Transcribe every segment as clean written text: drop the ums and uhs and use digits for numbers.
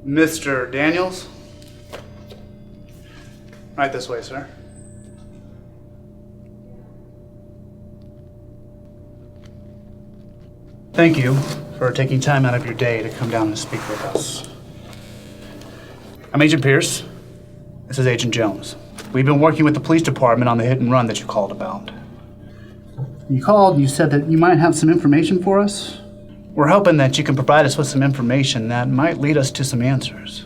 Mr. Daniels? Right this way, sir. Thank you for taking time out of your day to come down and speak with us. I'm Agent Pierce. This is Agent Jones. We've been working with the police department on the hit and run that you called about. You called, you said that you might have some information for us? We're hoping that you can provide us with some information that might lead us to some answers.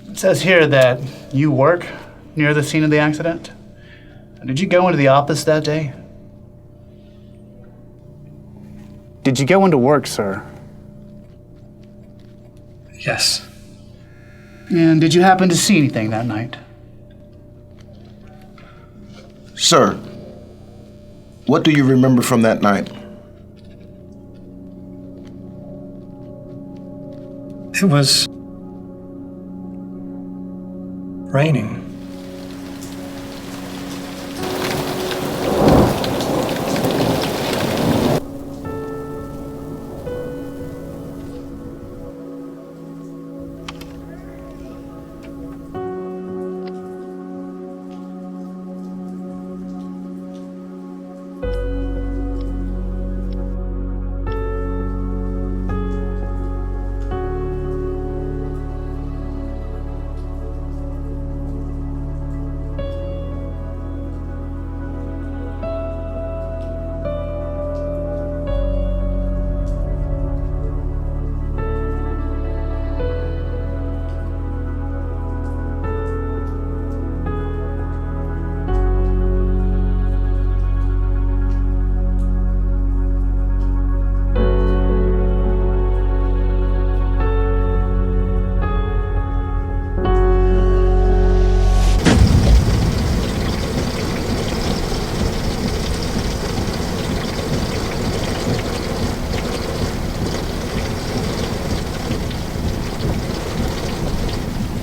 It says here that you work near the scene of the accident. Did you go into the office that day? Did you go into work, sir? Yes. And did you happen to see anything that night? Sir, what do you remember from that night? It was raining.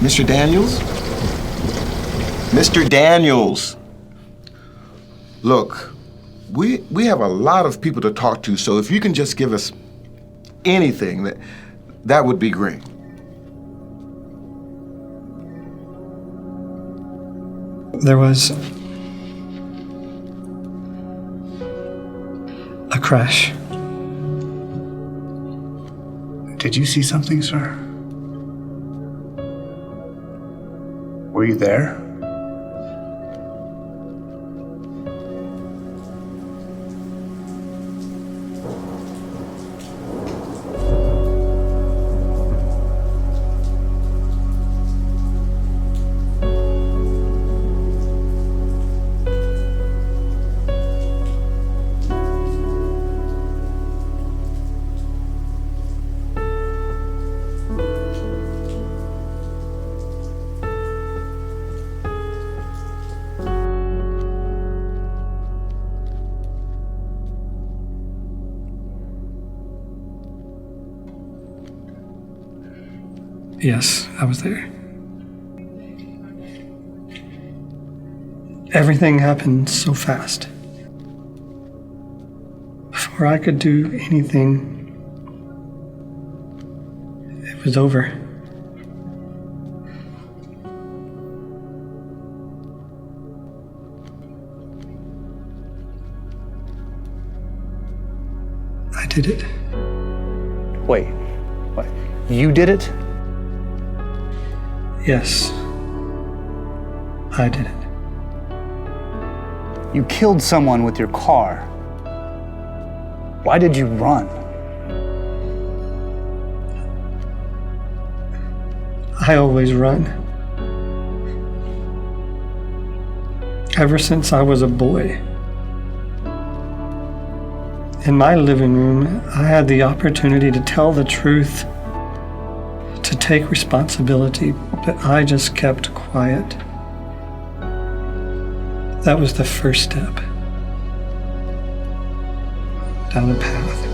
Mr. Daniels? Mr. Daniels! Look, we have a lot of people to talk to, so if you can just give us anything, that would be great. There was a crash. Did you see something, sir? Were you there? Yes, I was there. Everything happened so fast. Before I could do anything, it was over. I did it. Wait, what? You did it? Yes, I did it. You killed someone with your car. Why did you run? I always run. Ever since I was a boy. In my living room, I had the opportunity to tell the truth, to take responsibility, but I just kept quiet. That was the first step down a path.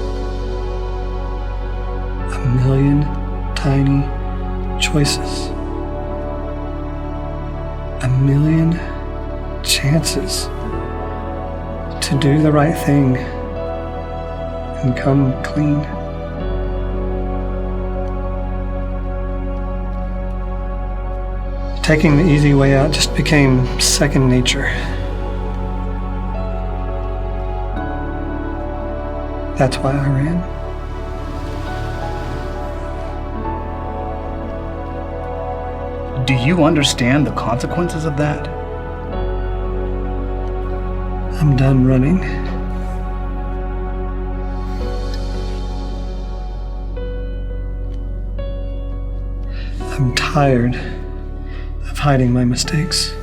A million tiny choices. A million chances to do the right thing and come clean. Taking the easy way out just became second nature. That's why I ran. Do you understand the consequences of that? I'm done running. I'm tired of hiding my mistakes.